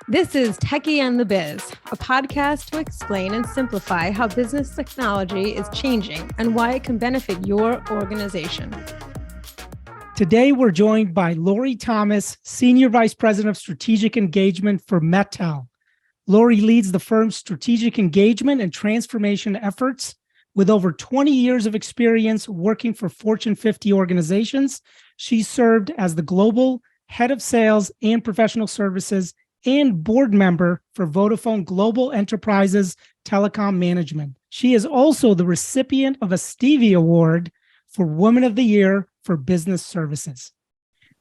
This is Techie and the Biz, a podcast to explain and simplify how business technology is changing and why it can benefit your organization. Today, we're joined by Lori Thomas, Senior Vice President of Strategic Engagement for Mattel. Lori leads the firm's strategic engagement and transformation efforts. With over 20 years of experience working for Fortune 50 organizations, she served as the global head of sales and professional services and board member for Vodafone Global Enterprises Telecom Management. She is also the recipient of a Stevie Award for Woman of the Year for Business Services.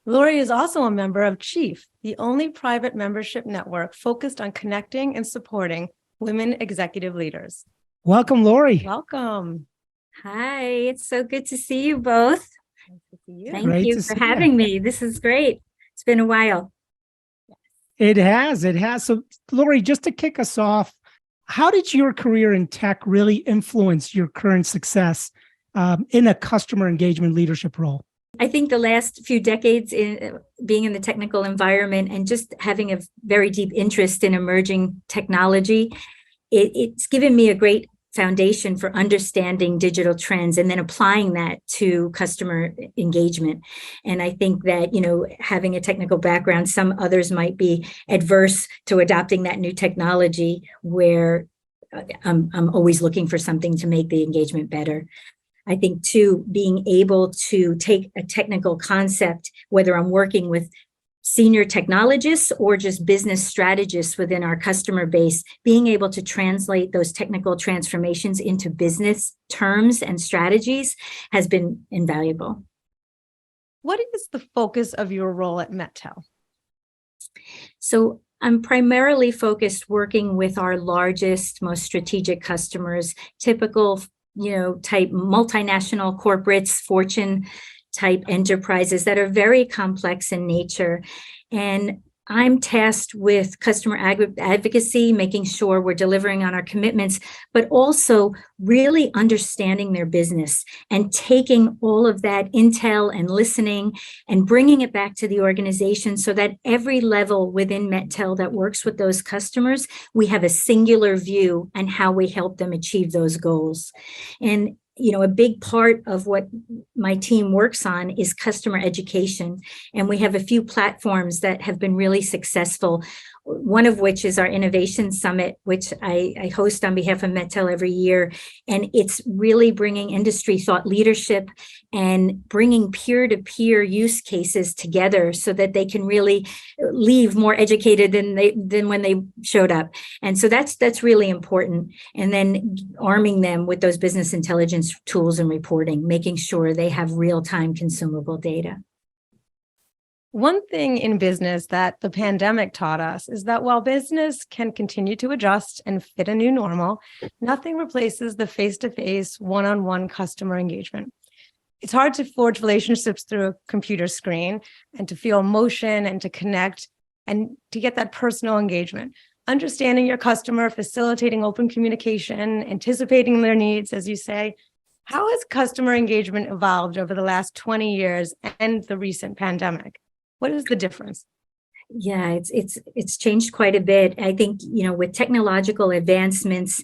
Lori is also a member of Chief, the only private membership network focused on connecting and supporting women executive leaders. Welcome, Lori. Welcome. Hi, it's so good to see you both. Nice to see you. Thank you for having me. This is great. It's been a while. It has. So, Lori, just to kick us off, how did your career in tech really influence your current success in a customer engagement leadership role? I think the last few decades in being in the technical environment and just having a very deep interest in emerging technology, it's given me a great foundation for understanding digital trends and then applying that to customer engagement. And I think that, having a technical background, some others might be adverse to adopting that new technology where I'm always looking for something to make the engagement better. I think too, being able to take a technical concept, whether I'm working with senior technologists or just business strategists within our customer base, being able to translate those technical transformations into business terms and strategies has been invaluable. What is the focus of your role at Mattel? So I'm primarily focused working with our largest, most strategic customers, typical, type multinational corporates, Fortune type enterprises that are very complex in nature. And I'm tasked with customer advocacy, making sure we're delivering on our commitments, but also really understanding their business and taking all of that intel and listening and bringing it back to the organization so that every level within Mattel that works with those customers, we have a singular view on how we help them achieve those goals. And a big part of what my team works on is customer education. And we have a few platforms that have been really successful, one of which is our Innovation Summit, which I host on behalf of Mattel every year. And it's really bringing industry thought leadership and bringing peer-to-peer use cases together so that they can really leave more educated than when they showed up. And so that's really important. And then arming them with those business intelligence tools and reporting, making sure they have real-time consumable data. One thing in business that the pandemic taught us is that while business can continue to adjust and fit a new normal, nothing replaces the face-to-face, one-on-one customer engagement. It's hard to forge relationships through a computer screen and to feel emotion and to connect and to get that personal engagement. Understanding your customer, facilitating open communication, anticipating their needs, as you say. How has customer engagement evolved over the last 20 years and the recent pandemic? What is the difference? Yeah, it's changed quite a bit. I think, with technological advancements,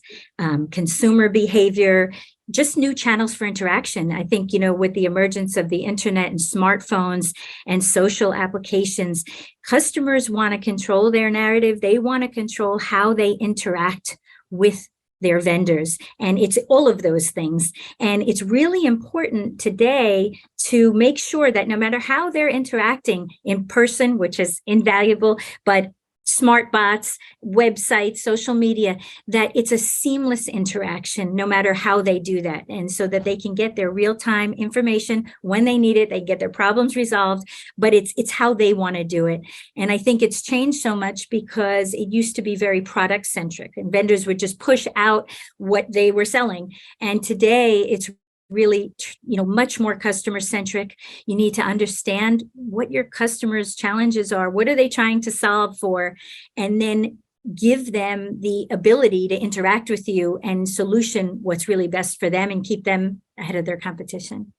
consumer behavior, just new channels for interaction. I think, with the emergence of the internet and smartphones and social applications, customers want to control their narrative. They want to control how they interact with their vendors. And it's all of those things. And it's really important today to make sure that no matter how they're interacting in person, which is invaluable, but smart bots, websites, social media, that it's a seamless interaction no matter how they do that. And so that they can get their real-time information when they need it, they get their problems resolved, but it's how they want to do it. And I think it's changed so much because it used to be very product-centric and vendors would just push out what they were selling. And today it's really, much more customer centric. You need to understand what your customers' challenges are. What are they trying to solve for? And then give them the ability to interact with you and solution what's really best for them and keep them ahead of their competition.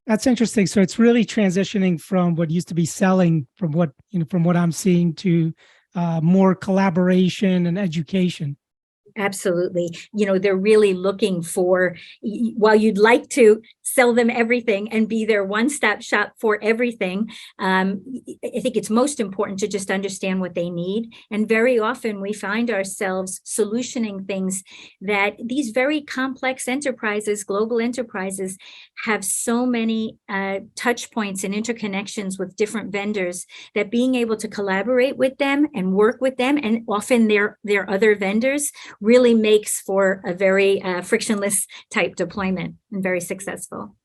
That's interesting. So it's really transitioning from what used to be selling, from what I'm seeing, to more collaboration and education. Absolutely. They're really looking for, while you'd like to sell them everything and be their one-stop shop for everything, I think it's most important to just understand what they need. And very often we find ourselves solutioning things that these very complex enterprises, global enterprises, have so many touch points and interconnections with different vendors that being able to collaborate with them and work with them, and often their other vendors, really makes for a very frictionless type deployment and very successful.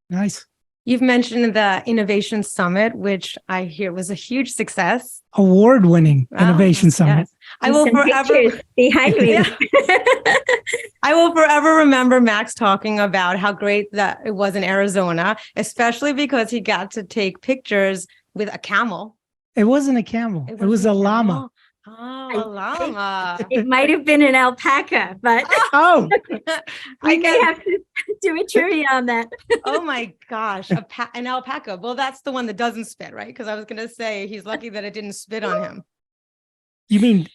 Nice. You've mentioned the Innovation Summit, which I hear was a huge success. Award-winning Innovation Summit. Yes. I will forever behind me. I will forever remember Max talking about how great that it was in Arizona, especially because he got to take pictures with a camel. It wasn't a camel. It was a llama. Oh, a llama. It might have been an alpaca, but Oh, we may have to do a trivia on that. Oh my gosh, an alpaca. Well, that's the one that doesn't spit, right? Because I was going to say he's lucky that it didn't spit on him. you mean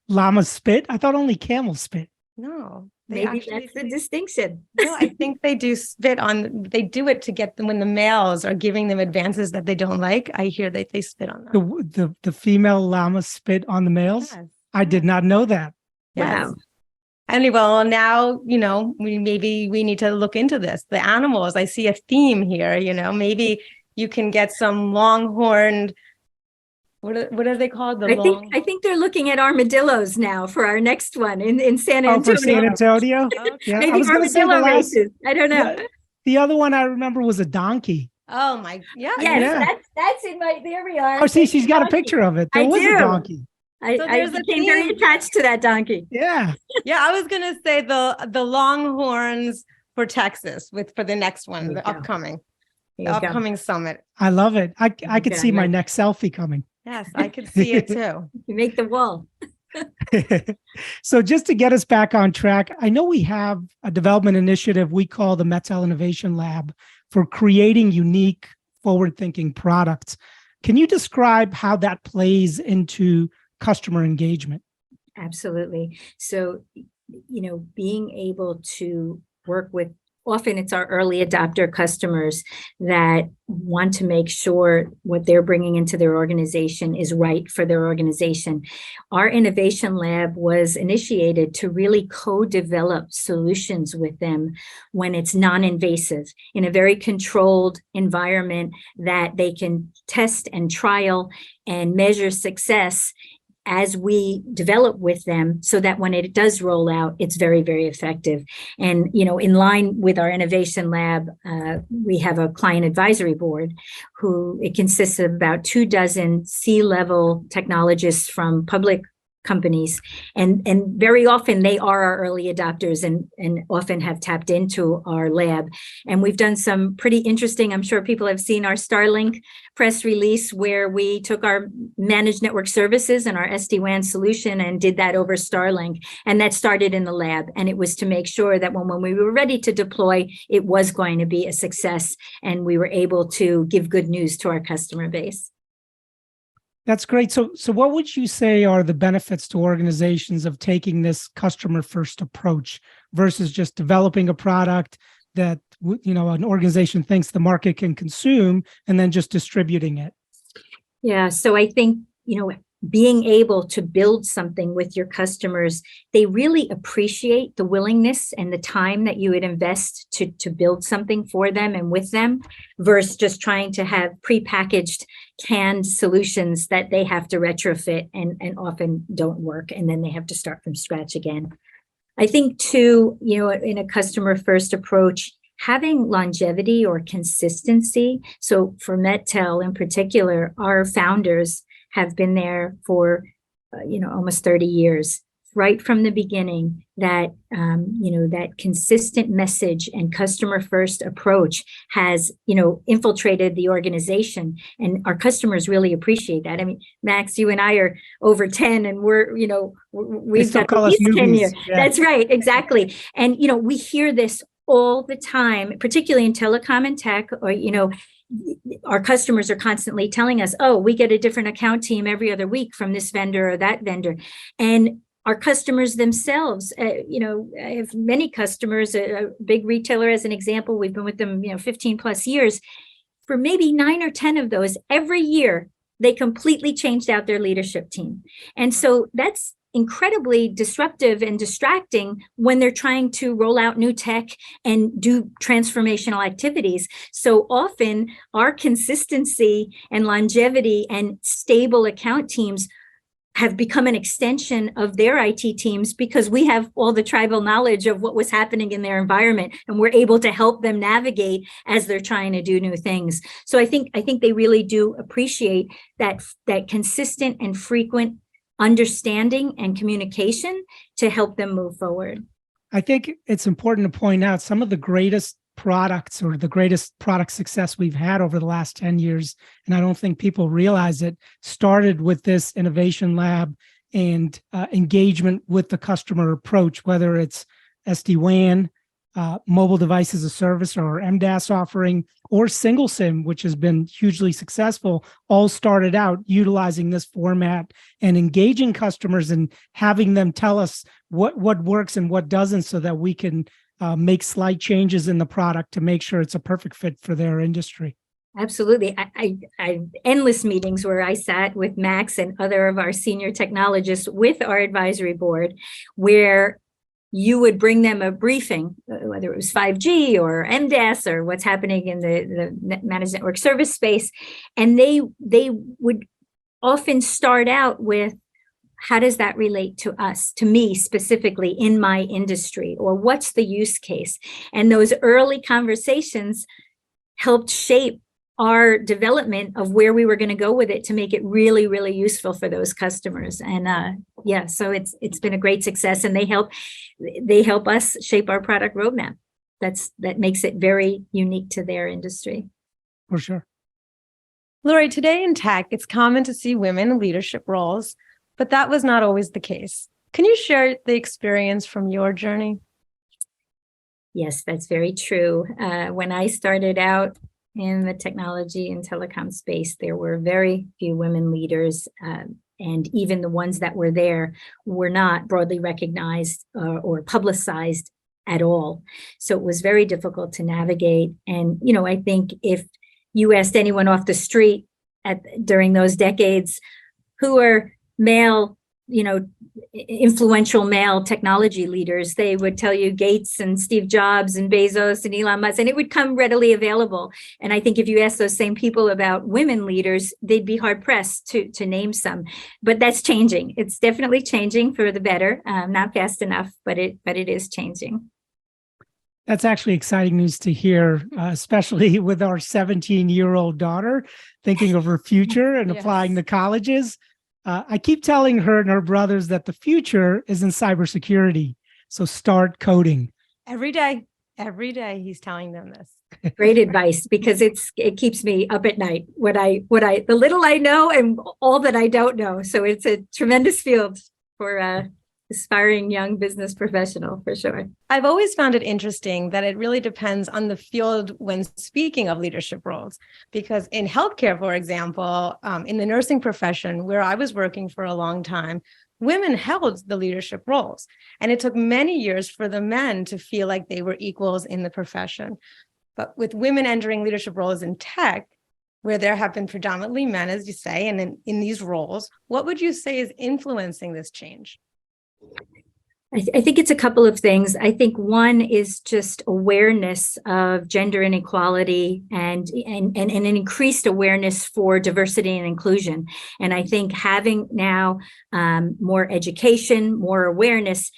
llamas spit? I thought only camels spit. No, Maybe that's the distinction. No, I think they do spit on. They do it to get them when the males are giving them advances that they don't like. I hear that they spit on them. The female llamas spit on the males. Yes. I did not know that. Yes. Wow. Anyway, well, now, we need to look into this. The animals, I see a theme here, maybe you can get some longhorned, what are they called? I think they're looking at armadillos now for our next one in San Antonio. Oh, for San Antonio? Yeah, Maybe I was gonna say armadillo the last, races. I don't know. the other one I remember was a donkey. Oh my, yeah. Yes, Yeah. that's in my, there we are. Oh, see, she's got a picture of it. There I was do. a donkey. So I there's a became very theme. attached to that donkey. Yeah. Yeah, I was gonna say the Longhorns for Texas for the next one, There the you go. upcoming There you go. upcoming summit. I love it. I could Okay, see my like- next selfie coming. Yes, I could see it too. You make the wall. So just to get us back on track, I know we have a development initiative we call the Mettel Innovation Lab for creating unique, forward-thinking products. Can you describe how that plays into customer engagement? Absolutely. So, being able to work with, often it's our early adopter customers that want to make sure what they're bringing into their organization is right for their organization. Our innovation lab was initiated to really co-develop solutions with them when it's non-invasive, in a very controlled environment that they can test and trial and measure success as we develop with them, so that when it does roll out, it's very, very effective. And, in line with our innovation lab, we have a client advisory board who it consists of about 24 C-level technologists from public companies. And very often they are our early adopters and often have tapped into our lab. And we've done some pretty interesting, I'm sure people have seen our Starlink press release where we took our managed network services and our SD-WAN solution and did that over Starlink. And that started in the lab. And it was to make sure that when we were ready to deploy, it was going to be a success. And we were able to give good news to our customer base. That's great. So what would you say are the benefits to organizations of taking this customer first approach versus just developing a product that, an organization thinks the market can consume and then just distributing it? Yeah. So I think, being able to build something with your customers, they really appreciate the willingness and the time that you would invest to build something for them and with them, versus just trying to have prepackaged canned solutions that they have to retrofit and often don't work. And then they have to start from scratch again. I think too, in a customer first approach, having longevity or consistency. So for Mettel in particular, our founders have been there for, almost 30 years, right from the beginning. That, that consistent message and customer first approach has, infiltrated the organization, and our customers really appreciate that. I mean, Max, you and I are over 10 and we've got at least 10 years. Yeah. That's right. Exactly. And, we hear this all the time, particularly in telecom and tech, or, our customers are constantly telling us, oh, we get a different account team every other week from this vendor or that vendor. And our customers themselves, I have many customers, a big retailer as an example, we've been with them, 15 plus years. For maybe 9 or 10 of those, every year, they completely changed out their leadership team. And so that's incredibly disruptive and distracting when they're trying to roll out new tech and do transformational activities. So often our consistency and longevity and stable account teams have become an extension of their IT teams because we have all the tribal knowledge of what was happening in their environment, and we're able to help them navigate as they're trying to do new things. So I think they really do appreciate that consistent and frequent understanding and communication to help them move forward. I think it's important to point out some of the greatest products or the greatest product success we've had over the last 10 years, and I don't think people realize it, started with this innovation lab and engagement with the customer approach, whether it's SD-WAN, mobile device as a service, or MDAS offering, or single SIM, which has been hugely successful, all started out utilizing this format and engaging customers and having them tell us what works and what doesn't, so that we can make slight changes in the product to make sure it's a perfect fit for their industry. Absolutely. I endless meetings where I sat with Max and other of our senior technologists with our advisory board, where you would bring them a briefing, whether it was 5G or MDAS or what's happening in the managed network service space. And they would often start out with, how does that relate to us, to me specifically in my industry, or what's the use case? And those early conversations helped shape our development of where we were going to go with it to make it really, really useful for those customers. And so it's been a great success, and they help us shape our product roadmap. That makes it very unique to their industry. For sure. Lori, today in tech, it's common to see women in leadership roles, but that was not always the case. Can you share the experience from your journey? Yes, that's very true. When I started out in the technology and telecom space, there were very few women leaders, and even the ones that were there were not broadly recognized or publicized at all. So it was very difficult to navigate. And, I think if you asked anyone off the street during those decades who are male, influential male technology leaders, they would tell you Gates and Steve Jobs and Bezos and Elon Musk, and it would come readily available. And I think if you ask those same people about women leaders, they'd be hard pressed to name some. But that's changing. It's definitely changing for the better. Not fast enough, but it is changing. That's actually exciting news to hear, especially with our 17-year-old daughter thinking of her future and Yes. applying to colleges. I keep telling her and her brothers that the future is in cybersecurity. So start coding. Every day he's telling them this. Great advice, because it keeps me up at night the little I know and all that I don't know. So it's a tremendous field for aspiring young business professional, for sure. I've always found it interesting that it really depends on the field when speaking of leadership roles, because in healthcare, for example, in the nursing profession where I was working for a long time, women held the leadership roles, and it took many years for the men to feel like they were equals in the profession. But with women entering leadership roles in tech, where there have been predominantly men, as you say, and in these roles, what would you say is influencing this change? I think it's a couple of things. I think one is just awareness of gender inequality and an increased awareness for diversity and inclusion. And I think having now more education, more awareness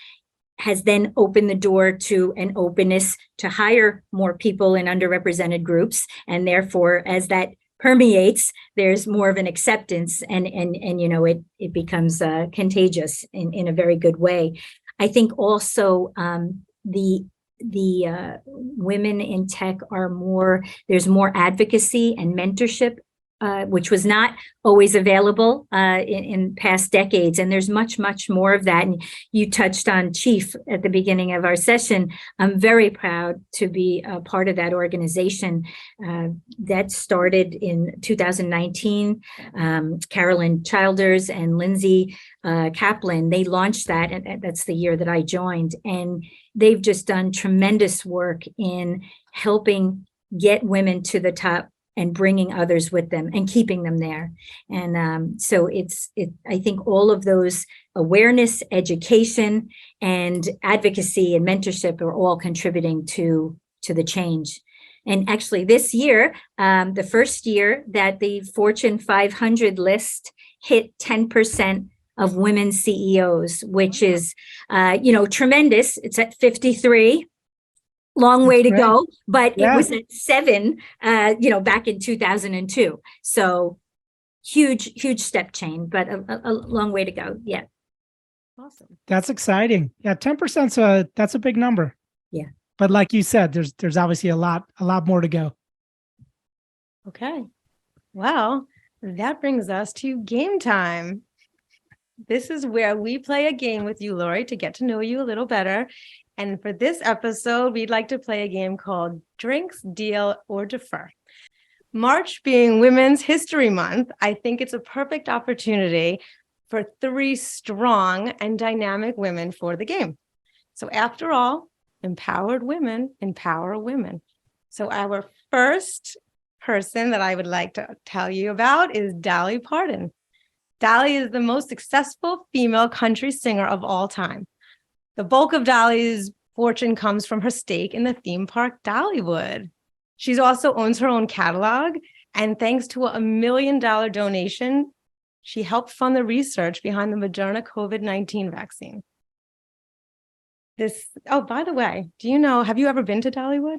has then opened the door to an openness to hire more people in underrepresented groups. And therefore, as that permeates, there's more of an acceptance, and it becomes contagious in a very good way. I think also the women in tech there's more advocacy and mentorship which was not always available in past decades. And there's much, much more of that. And you touched on Chief at the beginning of our session. I'm very proud to be a part of that organization that started in 2019. Carolyn Childers and Lindsay Kaplan, they launched that, and that's the year that I joined. And they've just done tremendous work in helping get women to the top and bringing others with them and keeping them there. And so I think all of those awareness, education, and advocacy and mentorship are all contributing to the change. And actually this year, the first year that the Fortune 500 list hit 10% of women CEOs, which is, tremendous. It's at 53. Long way to go, but it was at 7, back in 2002. So huge step change, but a long way to go. Yeah. Awesome. That's exciting. Yeah. 10%. That's a big number. Yeah. But like you said, there's obviously a lot more to go. Okay. Well, that brings us to game time. This is where we play a game with you, Lori, to get to know you a little better. And for this episode, we'd like to play a game called Drinks, Deal, or Defer. March being Women's History Month, I think it's a perfect opportunity for 3 strong and dynamic women for the game. So after all, empowered women empower women. So our first person that I would like to tell you about is Dolly Parton. Dolly is the most successful female country singer of all time. The bulk of Dolly's fortune comes from her stake in the theme park Dollywood. She also owns her own catalog, and thanks to a $1 million donation, she helped fund the research behind the Moderna COVID-19 vaccine. By the way, have you ever been to Dollywood?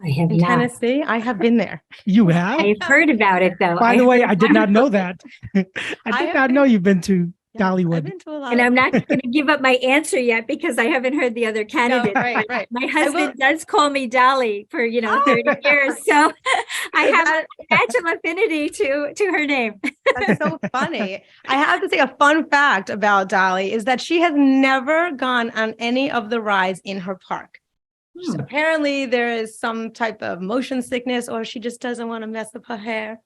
I have in not. Tennessee? I have been there. You have? I've heard about it, though. By the way, I did not know that. I did not know you've been to Dollywood. I've been to a lot. And I'm not going to give up my answer yet because I haven't heard the other candidates. No, right. My husband does call me Dolly for 30 years, so I have a natural affinity to her name. That's so funny. I have to say a fun fact about Dolly is that she has never gone on any of the rides in her park. So apparently there is some type of motion sickness, or she just doesn't want to mess up her hair.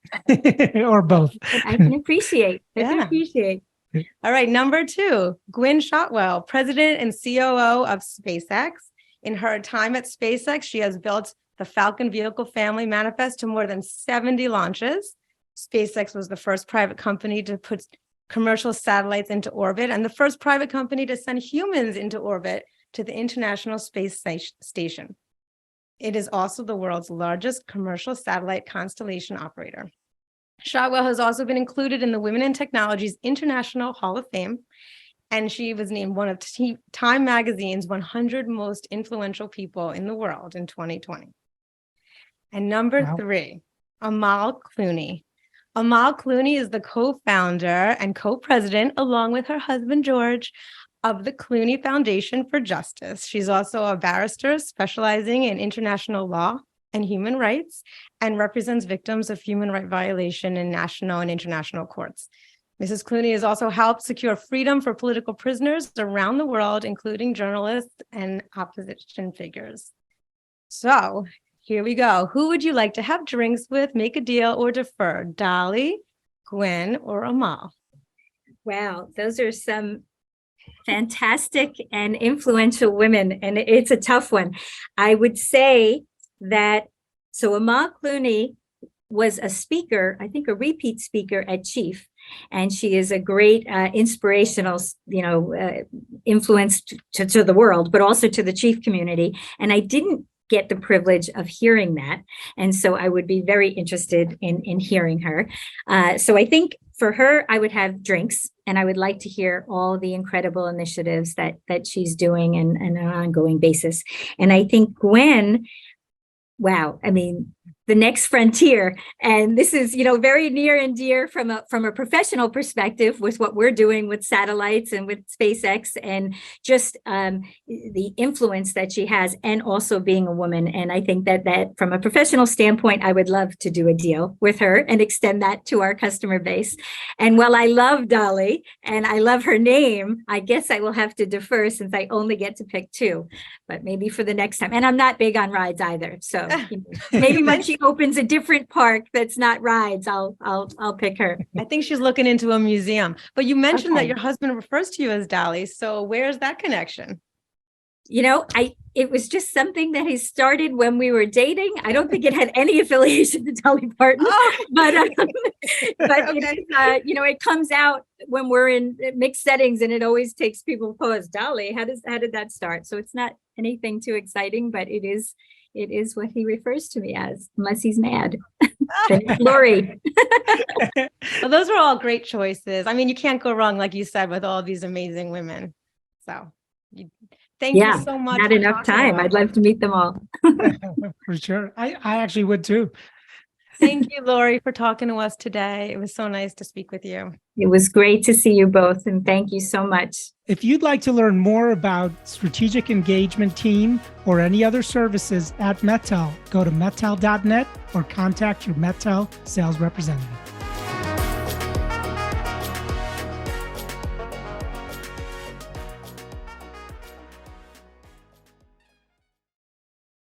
Or both. I can appreciate. All right, number 2, Gwynne Shotwell, president and COO of SpaceX. In her time at SpaceX, she has built the Falcon Vehicle Family Manifest to more than 70 launches. SpaceX was the first private company to put commercial satellites into orbit and the first private company to send humans into orbit to the International Space Station. It is also the world's largest commercial satellite constellation operator. Shotwell has also been included in the Women in Technology's International Hall of Fame, and she was named one of Time Magazine's 100 most influential people in the world in 2020. And number 3, Amal Clooney. Amal Clooney is the co-founder and co-president, along with her husband, George, of the Clooney Foundation for Justice. She's also a barrister specializing in international law and human rights, and represents victims of human rights violation in national and international courts. Mrs. Clooney has also helped secure freedom for political prisoners around the world, including journalists and opposition figures. So here we go. Who would you like to have drinks with, make a deal, or defer? Dolly, Gwen, or Amal? Wow, those are some fantastic and influential women, and it's a tough one. I would say that, so Amal Clooney was a speaker, I think a repeat speaker at Chief, and she is a great inspirational, influence to the world, but also to the Chief community. And I didn't get the privilege of hearing that. And so I would be very interested in hearing her. So I think for her, I would have drinks, and I would like to hear all the incredible initiatives that she's doing and on an ongoing basis. And I think Gwen, wow, I mean, the next frontier. And this is, very near and dear from a professional perspective with what we're doing with satellites and with SpaceX, and just the influence that she has, and also being a woman. And I think that from a professional standpoint, I would love to do a deal with her and extend that to our customer base. And while I love Dolly and I love her name, I guess I will have to defer since I only get to pick two, but maybe for the next time. And I'm not big on rides either. So maybe when she opens a different park that's not rides, I'll pick her. I think she's looking into a museum. But you mentioned that your husband refers to you as Dolly. So where's that connection? It was just something that he started when we were dating. I don't think it had any affiliation to Dolly Parton, but it comes out when we're in mixed settings, and it always takes people pause. Dolly, how did that start? So it's not anything too exciting, but it is what he refers to me as, unless he's mad. Lori. Well, those are all great choices. I mean, you can't go wrong, like you said, with all these amazing women. So thank you so much. Not enough time. I'd love to meet them all. For sure. I actually would too. Thank you, Lori, for talking to us today. It was so nice to speak with you. It was great to see you both, and thank you so much. If you'd like to learn more about strategic engagement team or any other services at Mettel, go to mettel.net or contact your Mettel sales representative.